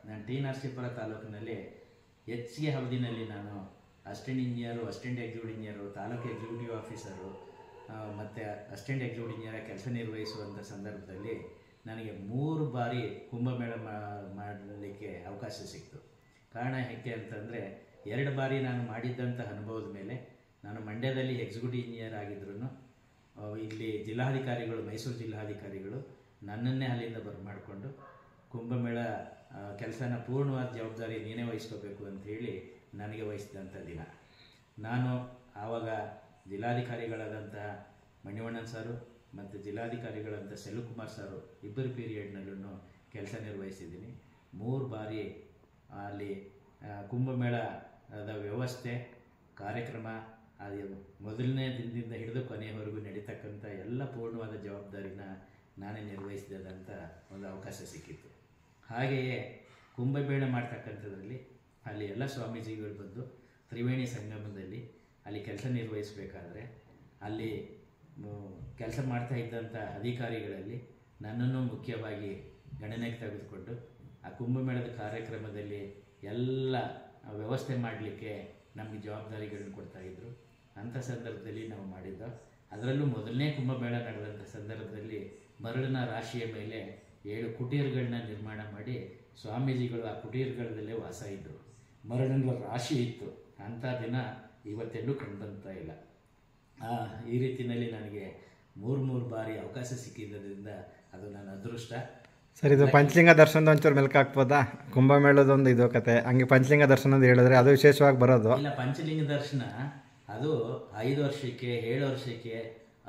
ನಾನು ಟಿ ನರಸೀಪುರ ತಾಲೂಕಿನಲ್ಲಿ ಹೆಚ್ಚಿಗೆ ಅವಧಿನಲ್ಲಿ ನಾನು assistant executive engineer, taluk executive officer ಮತ್ತು ಅಸಿಸ್ಟೆಂಟ್ ಎಕ್ಸಿಕ್ಯೂಟಿವ್ ಇಂಜಿನಿಯರ್ ಕೆಲಸ ನಿರ್ವಹಿಸುವಂಥ ಸಂದರ್ಭದಲ್ಲಿ ನನಗೆ 3 ಬಾರಿ ಕುಂಭಮೇಳ ಮಾಡಲಿಕ್ಕೆ ಅವಕಾಶ ಸಿಕ್ತು. ಕಾರಣ ಹೇಗೆ ಅಂತಂದರೆ, 2 ಬಾರಿ ನಾನು ಮಾಡಿದ್ದಂಥ ಅನುಭವದ ಮೇಲೆ ನಾನು ಮಂಡ್ಯದಲ್ಲಿ ಎಕ್ಸಿಕ್ಯೂಟಿವ್ ಇಂಜಿನಿಯರ್ ಆಗಿದ್ರು ಇಲ್ಲಿ ಜಿಲ್ಲಾಧಿಕಾರಿಗಳು, ಮೈಸೂರು ಜಿಲ್ಲಾಧಿಕಾರಿಗಳು ನನ್ನನ್ನೇ ಅಲ್ಲಿಂದ ಬರಮಾಡಿಕೊಂಡು ಕುಂಭಮೇಳ ಕೆಲಸನ ಪೂರ್ಣವಾದ ಜವಾಬ್ದಾರಿ ನೀನೇ ವಹಿಸ್ಕೋಬೇಕು ಅಂಥೇಳಿ ನನಗೆ ವಹಿಸಿದಂಥ ದಿನ. ನಾನು ಆವಾಗ ಜಿಲ್ಲಾಧಿಕಾರಿಗಳಾದಂತಹ ಮಣಿವಣ್ಣನ್ ಸಾರು ಮತ್ತು ಜಿಲ್ಲಾಧಿಕಾರಿಗಳಂಥ ಸೆಲ್ವಕುಮಾರ್ ಸಾರು ಇಬ್ಬರು ಪೀರಿಯಡ್ನಲ್ಲೂ ಕೆಲಸ ನಿರ್ವಹಿಸಿದ್ದೀನಿ. 3 ಬಾರಿ ಅಲ್ಲಿ ಕುಂಭಮೇಳದ ವ್ಯವಸ್ಥೆ, ಕಾರ್ಯಕ್ರಮ, ಅದು ಮೊದಲನೇ ದಿನದಿಂದ ಹಿಡಿದು ಕೊನೆಯವರೆಗೂ ನಡೀತಕ್ಕಂಥ ಎಲ್ಲ ಪೂರ್ಣವಾದ ಜವಾಬ್ದಾರಿನ ನಾನೇ ನಿರ್ವಹಿಸಿದಂಥ ಒಂದು ಅವಕಾಶ ಸಿಕ್ಕಿತ್ತು. ಹಾಗೆಯೇ ಕುಂಭಮೇಳ ಮಾಡ್ತಕ್ಕಂಥದ್ರಲ್ಲಿ ಅಲ್ಲಿ ಎಲ್ಲ ಸ್ವಾಮೀಜಿಗಳು ಬಂದು ತ್ರಿವೇಣಿ ಸಂಗಮದಲ್ಲಿ ಅಲ್ಲಿ ಕೆಲಸ ನಿರ್ವಹಿಸಬೇಕಾದ್ರೆ ಅಲ್ಲಿ ಕೆಲಸ ಮಾಡ್ತಾ ಇದ್ದಂಥ ಅಧಿಕಾರಿಗಳಲ್ಲಿ ನನ್ನನ್ನು ಮುಖ್ಯವಾಗಿ ಗಣನೆಗೆ ತೆಗೆದುಕೊಂಡು ಆ ಕುಂಭಮೇಳದ ಕಾರ್ಯಕ್ರಮದಲ್ಲಿ ಎಲ್ಲ ವ್ಯವಸ್ಥೆ ಮಾಡಲಿಕ್ಕೆ ನಮಗೆ ಜವಾಬ್ದಾರಿಗಳನ್ನು ಕೊಡ್ತಾಯಿದ್ರು. ಅಂಥ ಸಂದರ್ಭದಲ್ಲಿ ನಾವು ಮಾಡಿದ್ದು. ಅದರಲ್ಲೂ ಮೊದಲನೇ ಕುಂಭಮೇಳ ನಡೆದಂಥ ಸಂದರ್ಭದಲ್ಲಿ ಮರಳಿನ ರಾಶಿಯ ಮೇಲೆ 7 ಕುಟೀರಗಳನ್ನ ನಿರ್ಮಾಣ ಮಾಡಿ ಸ್ವಾಮೀಜಿಗಳು ಆ ಕುಟೀರಗಳಲ್ಲೇ ವಾಸ ಇದ್ದರು. ಮರಳಿನ ರಾಶಿ ಇತ್ತು. ಅಂಥ ದಿನ ಇವತ್ತೆಲ್ಲೂ ಕಂಡುಬಂತಾ ಇಲ್ಲ. ಈ ರೀತಿಯಲ್ಲಿ ನನಗೆ 3 ಬಾರಿ ಅವಕಾಶ ಸಿಕ್ಕಿದ್ದರಿಂದ ಅದು ನನ್ನ ಅದೃಷ್ಟ. ಸರ್, ಇದು ಪಂಚಲಿಂಗ ದರ್ಶನದ ಒಂಚೂರು ಮೆಲ್ಕು ಹಾಕ್ಬೋದಾ? ಕುಂಭಮೇಳದೊಂದು ಇದು ಕತೆ, ಹಂಗೆ ಪಂಚಲಿಂಗ ದರ್ಶನದ ಹೇಳಿದ್ರೆ ಅದು ವಿಶೇಷವಾಗಿ ಬರೋದು. ಇಲ್ಲ, ಪಂಚಲಿಂಗ ದರ್ಶನ ಅದು 5 ವರ್ಷಕ್ಕೆ 7 ವರ್ಷಕ್ಕೆ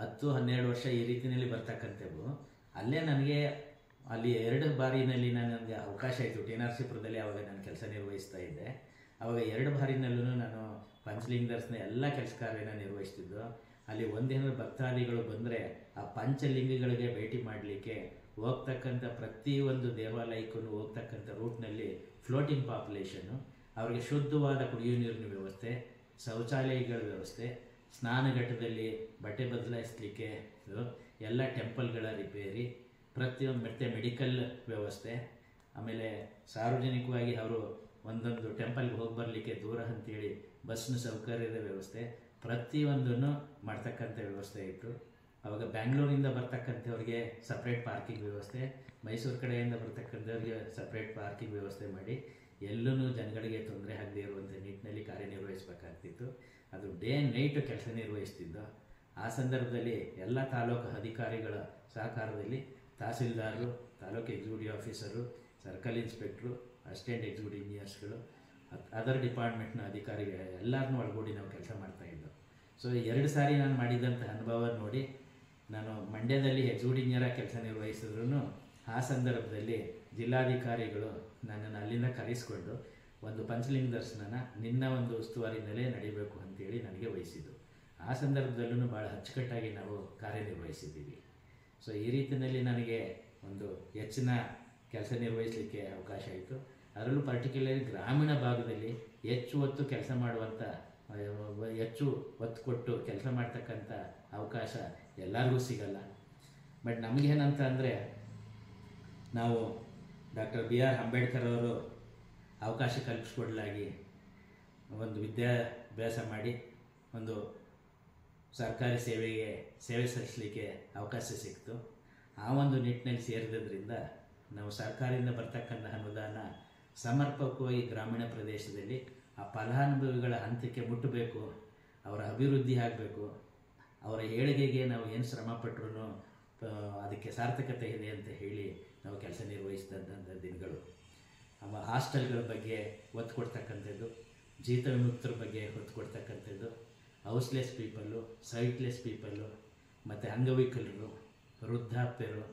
10-12 ವರ್ಷ ಈ ರೀತಿಯಲ್ಲಿ ಬರ್ತಕ್ಕಂಥವು. ಅಲ್ಲೇ ನನಗೆ ಅಲ್ಲಿ 2 ಬಾರಿನಲ್ಲಿ ನನಗೆ ಅವಕಾಶ ಆಯಿತು. ಟಿ ನರಸೀಪುರದಲ್ಲಿ ಆವಾಗ ನಾನು ಕೆಲಸ ನಿರ್ವಹಿಸ್ತಾ ಇದ್ದೆ. ಆವಾಗ 2 ಬಾರಿನಲ್ಲೂ ನಾನು ಪಂಚಲಿಂಗ ದರ್ಶನ ಎಲ್ಲ ಕೆಲಸ ಕಾರ್ಯನ ನಿರ್ವಹಿಸ್ತಿದ್ದು. ಅಲ್ಲಿ ಒಂದೇನಾದ್ರು ಭಕ್ತಾದಿಗಳು ಬಂದರೆ ಆ ಪಂಚಲಿಂಗಗಳಿಗೆ ಭೇಟಿ ಮಾಡಲಿಕ್ಕೆ ಹೋಗ್ತಕ್ಕಂಥ ಪ್ರತಿಯೊಂದು ದೇವಾಲಯಕ್ಕೂ ಹೋಗ್ತಕ್ಕಂಥ ರೂಟ್ನಲ್ಲಿ ಫ್ಲೋಟಿಂಗ್ ಪಾಪ್ಯುಲೇಷನ್ನು, ಅವರಿಗೆ ಶುದ್ಧವಾದ ಕುಡಿಯುವ ನೀರಿನ ವ್ಯವಸ್ಥೆ, ಶೌಚಾಲಯಗಳ ವ್ಯವಸ್ಥೆ, ಸ್ನಾನಘಟ್ಟದಲ್ಲಿ ಬಟ್ಟೆ ಬದಲಾಯಿಸಲಿಕ್ಕೆ ಎಲ್ಲ ಟೆಂಪಲ್ಗಳ ರಿಪೇರಿ, ಪ್ರತಿಯೊಂದು ಮತ್ತೆ ಮೆಡಿಕಲ್ ವ್ಯವಸ್ಥೆ, ಆಮೇಲೆ ಸಾರ್ವಜನಿಕವಾಗಿ ಅವರು ಒಂದೊಂದು ಟೆಂಪಲ್ಗೆ ಹೋಗಿ ಬರಲಿಕ್ಕೆ ದೂರ ಅಂತೇಳಿ ಬಸ್ನ ಸೌಕರ್ಯದ ವ್ಯವಸ್ಥೆ, ಪ್ರತಿಯೊಂದನ್ನು ಮಾಡ್ತಕ್ಕಂಥ ವ್ಯವಸ್ಥೆ ಇತ್ತು. ಆವಾಗ ಬ್ಯಾಂಗ್ಳೂರಿಂದ ಬರ್ತಕ್ಕಂಥವ್ರಿಗೆ ಸಪ್ರೇಟ್ ಪಾರ್ಕಿಂಗ್ ವ್ಯವಸ್ಥೆ, ಮೈಸೂರು ಕಡೆಯಿಂದ ಬರ್ತಕ್ಕಂಥವ್ರಿಗೆ ಸಪ್ರೇಟ್ ಪಾರ್ಕಿಂಗ್ ವ್ಯವಸ್ಥೆ ಮಾಡಿ ಎಲ್ಲೂ ಜನಗಳಿಗೆ ತೊಂದರೆ ಆಗದೇ ಇರುವಂಥ ನಿಟ್ಟಿನಲ್ಲಿ ಕಾರ್ಯನಿರ್ವಹಿಸಬೇಕಾಗ್ತಿತ್ತು. ಅದು ಡೇ ಆ್ಯಂಡ್ ನೈಟು ಕೆಲಸ ನಿರ್ವಹಿಸ್ತಿದ್ದು. ಆ ಸಂದರ್ಭದಲ್ಲಿ ಎಲ್ಲ ತಾಲೂಕು ಅಧಿಕಾರಿಗಳ ಸಹಕಾರದಲ್ಲಿ ತಹಸೀಲ್ದಾರರು, taluk executive officer, circle inspector, assistant executive ಇಂಜಿನಿಯರ್ಸ್ಗಳು, ಅದರ್ ಡಿಪಾರ್ಟ್ಮೆಂಟ್ನ ಅಧಿಕಾರಿಗಳು ಎಲ್ಲರನ್ನೂ ಒಳಗೂಡಿ ನಾವು ಕೆಲಸ ಮಾಡ್ತಾಯಿದ್ದು. ಸೊ 2 ಸಾರಿ ನಾನು ಮಾಡಿದಂಥ ಅನುಭವ ನೋಡಿ ನಾನು ಮಂಡ್ಯದಲ್ಲಿ ಎಕ್ಸಿಕ್ಯೂಟಿವ್ ಇಂಜಿನಿಯರಾಗಿ ಕೆಲಸ ನಿರ್ವಹಿಸಿದ್ರು ಆ ಸಂದರ್ಭದಲ್ಲಿ ಜಿಲ್ಲಾಧಿಕಾರಿಗಳು ನನ್ನನ್ನು ಅಲ್ಲಿಂದ ಕರೆಸಿಕೊಂಡು ಒಂದು ಪಂಚಲಿಂಗ ದರ್ಶನನ ನಿನ್ನ ಒಂದು ಉಸ್ತುವಾರಿನಲ್ಲೇ ನಡೀಬೇಕು ಅಂತೇಳಿ ನನಗೆ ವಹಿಸಿದ್ದು. ಆ ಸಂದರ್ಭದಲ್ಲೂ ಭಾಳ ಅಚ್ಚುಕಟ್ಟಾಗಿ ನಾವು ಕಾರ್ಯನಿರ್ವಹಿಸಿದ್ದೀವಿ. ಸೊ ಈ ರೀತಿಯಲ್ಲಿ ನನಗೆ ಒಂದು ಹೆಚ್ಚಿನ ಕೆಲಸ ನಿರ್ವಹಿಸಲಿಕ್ಕೆ ಅವಕಾಶ ಆಯಿತು. ಅದರಲ್ಲೂ ಪರ್ಟಿಕ್ಯುಲರ್ಲಿ ಗ್ರಾಮೀಣ ಭಾಗದಲ್ಲಿ ಹೆಚ್ಚು ಹೊತ್ತು ಕೆಲಸ ಮಾಡುವಂಥ, ಹೆಚ್ಚು ಒತ್ತು ಕೊಟ್ಟು ಕೆಲಸ ಮಾಡ್ತಕ್ಕಂಥ ಅವಕಾಶ ಎಲ್ಲರಿಗೂ ಸಿಗಲ್ಲ. ಬಟ್ ನಮಗೇನಂತ ಅಂದರೆ, ನಾವು ಡಾಕ್ಟರ್ BR ಅಂಬೇಡ್ಕರ್ ಅವರು ಅವಕಾಶ ಕಲ್ಪಿಸ್ಕೊಡ್ಲಾಗಿ ಒಂದು ವಿದ್ಯಾಭ್ಯಾಸ ಮಾಡಿ ಒಂದು ಸರ್ಕಾರಿ ಸೇವೆ ಸಲ್ಲಿಸಲಿಕ್ಕೆ ಅವಕಾಶ ಸಿಕ್ತು. ಆ ಒಂದು ನಿಟ್ಟಿನಲ್ಲಿ ಸೇರಿದ್ರಿಂದ ನಾವು ಸರ್ಕಾರದಿಂದ ಬರ್ತಕ್ಕಂಥ ಅನುದಾನ ಸಮರ್ಪಕವಾಗಿ ಗ್ರಾಮೀಣ ಪ್ರದೇಶದಲ್ಲಿ ಆ ಫಲಾನುಭವಿಗಳ ಹಂತಕ್ಕೆ ಮುಟ್ಟಬೇಕು, ಅವರ ಅಭಿವೃದ್ಧಿ ಆಗಬೇಕು, ಅವರ ಏಳಿಗೆಗೆ ನಾವು ಏನು ಶ್ರಮಪಟ್ಟರೂ ಅದಕ್ಕೆ ಸಾರ್ಥಕತೆ ಇದೆ ಅಂತ ಹೇಳಿ ನಾವು ಕೆಲಸ ನಿರ್ವಹಿಸಿದಂಥ ದಿನಗಳು. ಹಾಸ್ಟೆಲ್ಗಳ ಬಗ್ಗೆ ಒತ್ತು ಕೊಡ್ತಕ್ಕಂಥದ್ದು, ಜೀತ ವಿಮುಕ್ತರ ಬಗ್ಗೆ ಒತ್ತು ಕೊಡ್ತಕ್ಕಂಥದ್ದು, ಹೌಸ್ಲೆಸ್ ಪೀಪಲ್ಲು, ಸೈಟ್ಲೆಸ್ ಪೀಪಲ್ಲು, ಮತ್ತು ಅಂಗವಿಕಲರು, ವೃದ್ಧಾಪ್ಯರು,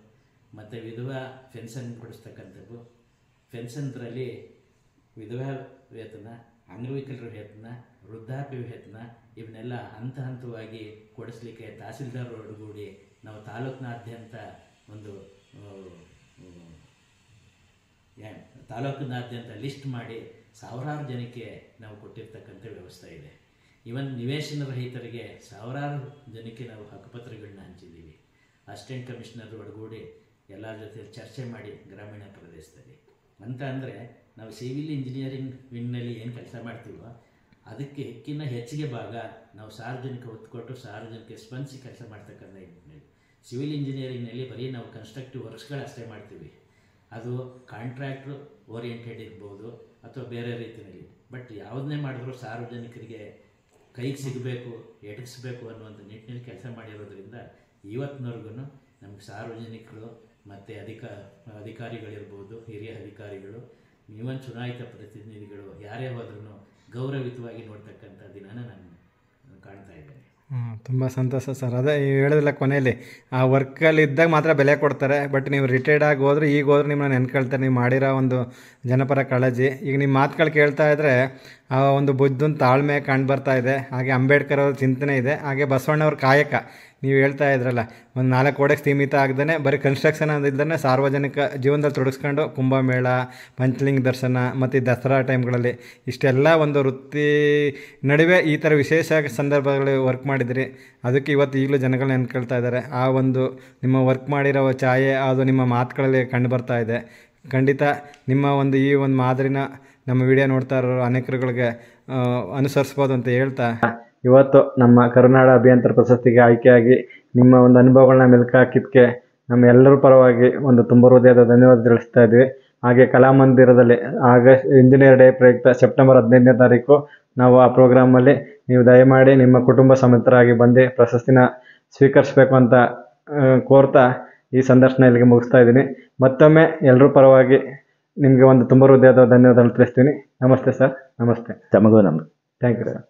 ಮತ್ತು ವಿಧವಾ ಪೆನ್ಷನ್ ಕೊಡಿಸ್ತಕ್ಕಂಥದ್ದು. ಪೆನ್ಷನ್ದ್ರಲ್ಲಿ ವಿಧವಾ ವೇತನ, ಅಂಗವಿಕಲರ ವೇತನ, ವೃದ್ಧಾಪ್ಯ ವೇತನ ಇವನ್ನೆಲ್ಲ ಹಂತವಾಗಿ ಕೊಡಿಸ್ಲಿಕ್ಕೆ ತಹಸೀಲ್ದಾರ್ ಒಳಗೂಡಿ ನಾವು ತಾಲೂಕಿನಾದ್ಯಂತ ಒಂದು ತಾಲೂಕಿನಾದ್ಯಂತ ಲಿಸ್ಟ್ ಮಾಡಿ ಸಾವಿರಾರು ಜನಕ್ಕೆ ನಾವು ಕೊಟ್ಟಿರ್ತಕ್ಕಂಥ ವ್ಯವಸ್ಥೆ ಇದೆ. ಇವನ್ ನಿವೇಶನ ರಹಿತರಿಗೆ ಸಾವಿರಾರು ಜನಕ್ಕೆ ನಾವು ಹಕ್ಕುಪತ್ರಗಳನ್ನ ಹಂಚಿದ್ದೀವಿ. ಅಸಿಸ್ಟೆಂಟ್ ಕಮಿಷನರ್ ಒಳಗೂಡಿ ಎಲ್ಲರ ಜೊತೆ ಚರ್ಚೆ ಮಾಡಿ ಗ್ರಾಮೀಣ ಪ್ರದೇಶದಲ್ಲಿ ಅಂತ ಅಂದರೆ ನಾವು ಸಿವಿಲ್ ಇಂಜಿನಿಯರಿಂಗ್ ವಿಂಗ್ನಲ್ಲಿ ಏನು ಕೆಲಸ ಮಾಡ್ತೀವೋ ಅದಕ್ಕೆ ಹೆಚ್ಚಿಗೆ ಭಾಗ ನಾವು ಸಾರ್ವಜನಿಕ ಒತ್ತು ಕೊಟ್ಟು ಸಾರ್ವಜನಿಕ ಸ್ಪಂದಿಸಿ ಕೆಲಸ ಮಾಡ್ತಕ್ಕಂಥ ನಿಟ್ಟಿನಲ್ಲಿ. ಸಿವಿಲ್ ಇಂಜಿನಿಯರಿಂಗ್ನಲ್ಲಿ ಬರೀ ನಾವು ಕನ್ಸ್ಟ್ರಕ್ಟಿವ್ ವರ್ಕ್ಸ್ಗಳಷ್ಟೇ ಮಾಡ್ತೀವಿ. ಅದು ಕಾಂಟ್ರಾಕ್ಟ್ರು ಓರಿಯೆಂಟೆಡ್ ಇರ್ಬೋದು ಅಥವಾ ಬೇರೆ ರೀತಿಯಲ್ಲಿ. ಬಟ್ ಯಾವುದನ್ನೇ ಮಾಡಿದ್ರೂ ಸಾರ್ವಜನಿಕರಿಗೆ ಕೈಗೆ ಸಿಗಬೇಕು, ಎಟಕಿಸ್ಬೇಕು ಅನ್ನುವಂಥ ನಿಟ್ಟಿನಲ್ಲಿ ಕೆಲಸ ಮಾಡಿರೋದ್ರಿಂದ ಇವತ್ತಿನವರೆಗೂ ನಮಗೆ ಸಾರ್ವಜನಿಕರು ಮತ್ತು ಅಧಿಕಾರಿಗಳಿರ್ಬೋದು, ಹಿರಿಯ ಅಧಿಕಾರಿಗಳು, ಈವನ್ ಚುನಾಯಿತ ಪ್ರತಿನಿಧಿಗಳು ಯಾರೇ ಹೋದ್ರೂ ಗೌರವಿತವಾಗಿ ನೋಡ್ತಕ್ಕಂಥ ದಿನನ ನಾನು ಕಾಣ್ತಾ ಇದ್ದೇನೆ. ತುಂಬ ಸಂತೋಷ ಸರ್. ಅದೇ ಹೇಳಿದ್ರಲ್ಲ ಕೊನೆಯಲ್ಲಿ, ಆ ವರ್ಕಲ್ಲಿ ಇದ್ದಾಗ ಮಾತ್ರ ಬೆಲೆ ಕೊಡ್ತಾರೆ. ಬಟ್ ನೀವು ರಿಟೈರ್ಡ್ ಆಗಿ ಹೋದ್ರೆ, ಈಗ ಹೋದ್ರೆ ನಿಮ್ಮನ್ನ ನೆನ್ಕೊಳ್ತಾರೆ, ನೀವು ಮಾಡಿರೋ ಒಂದು ಜನಪರ ಕಾಳಜಿ. ಈಗ ನಿಮ್ಮ ಮಾತುಗಳು ಕೇಳ್ತಾ ಇದ್ದರೆ ಆ ಒಂದು ಬುದ್ಧನ ತಾಳ್ಮೆ ಕಂಡು ಬರ್ತಾ ಇದೆ. ಹಾಗೆ ಅಂಬೇಡ್ಕರ್ ಅವ್ರ ಚಿಂತನೆ ಇದೆ. ಹಾಗೆ ಬಸವಣ್ಣವ್ರ ಕಾಯಕ ನೀವು ಹೇಳ್ತಾ ಇದ್ರಲ್ಲ, ಒಂದು 4 ಗೋಡೆಗೆ ಸೀಮಿತ ಆಗದೇ ಬರೀ ಕನ್ಸ್ಟ್ರಕ್ಷನ್ ಅಂದಿದ್ದನ್ನೇ ಸಾರ್ವಜನಿಕ ಜೀವನದಲ್ಲಿ ತೊಡಗಿಸ್ಕೊಂಡು ಕುಂಭಮೇಳ, ಪಂಚಲಿಂಗ ದರ್ಶನ ಮತ್ತು ದಸರಾ ಟೈಮ್ಗಳಲ್ಲಿ ಇಷ್ಟೆಲ್ಲ ಒಂದು ವೃತ್ತಿ ನಡುವೆ ಈ ಥರ ವಿಶೇಷ ಸಂದರ್ಭಗಳಲ್ಲಿ ವರ್ಕ್ ಮಾಡಿದಿರಿ. ಅದಕ್ಕೆ ಇವತ್ತು ಈಗಲೂ ಜನಗಳು ನೆನ್ಕೊಳ್ತಾ ಇದ್ದಾರೆ. ಆ ಒಂದು ನಿಮ್ಮ ವರ್ಕ್ ಮಾಡಿರೋ ಛಾಯೆ ಅದು ನಿಮ್ಮ ಮಾತುಗಳಲ್ಲಿ ಕಂಡು ಬರ್ತಾ ಇದೆ. ಖಂಡಿತ ನಿಮ್ಮ ಒಂದು ಈ ಒಂದು ಮಾದರಿನ ನಮ್ಮ ವಿಡಿಯೋ ನೋಡ್ತಾ ಇರೋರು ಅನೇಕರುಗಳಿಗೆ ಅನುಸರಿಸ್ಬೋದು ಅಂತ ಹೇಳ್ತಾ, ಇವತ್ತು ನಮ್ಮ ಕರುನಾಡ ಅಭಿಯಂತರ ಪ್ರಶಸ್ತಿಗೆ ಆಯ್ಕೆಯಾಗಿ ನಿಮ್ಮ ಒಂದು ಅನುಭವಗಳನ್ನ ಮೆಲುಕು ಹಾಕಿದ್ದಕ್ಕೆ ನಮ್ಮ ಎಲ್ಲರ ಪರವಾಗಿ ಒಂದು ತುಂಬ ಹೃದಯದ ಧನ್ಯವಾದ ತಿಳಿಸ್ತಾ ಇದ್ವಿ. ಹಾಗೆ ಕಲಾಮಂದಿರದಲ್ಲಿ ಇಂಜಿನಿಯರ್ ಡೇ ಪ್ರಯುಕ್ತ ಸೆಪ್ಟೆಂಬರ್ 15ನೇ ತಾರೀಕು ನಾವು ಆ ಪ್ರೋಗ್ರಾಮಲ್ಲಿ ನೀವು ದಯಮಾಡಿ ನಿಮ್ಮ ಕುಟುಂಬ ಸಮೇತರಾಗಿ ಬಂದು ಪ್ರಶಸ್ತಿನ ಸ್ವೀಕರಿಸಬೇಕು ಅಂತ ಕೋರ್ತಾ ಈ ಸಂದರ್ಶನ ಇಲ್ಲಿಗೆ ಮುಗಿಸ್ತಾ ಇದ್ದೀನಿ. ಮತ್ತೊಮ್ಮೆ ಎಲ್ಲರ ಪರವಾಗಿ ನಿಮಗೆ ಒಂದು ತುಂಬ ಹೃದಯದ ಧನ್ಯವಾದ ತಿಳಿಸ್ತೀನಿ. ನಮಸ್ತೆ ಸರ್. ನಮಸ್ತೆ. ತಮಗೂ ನಮಸ್ತೆ. Thank you sir.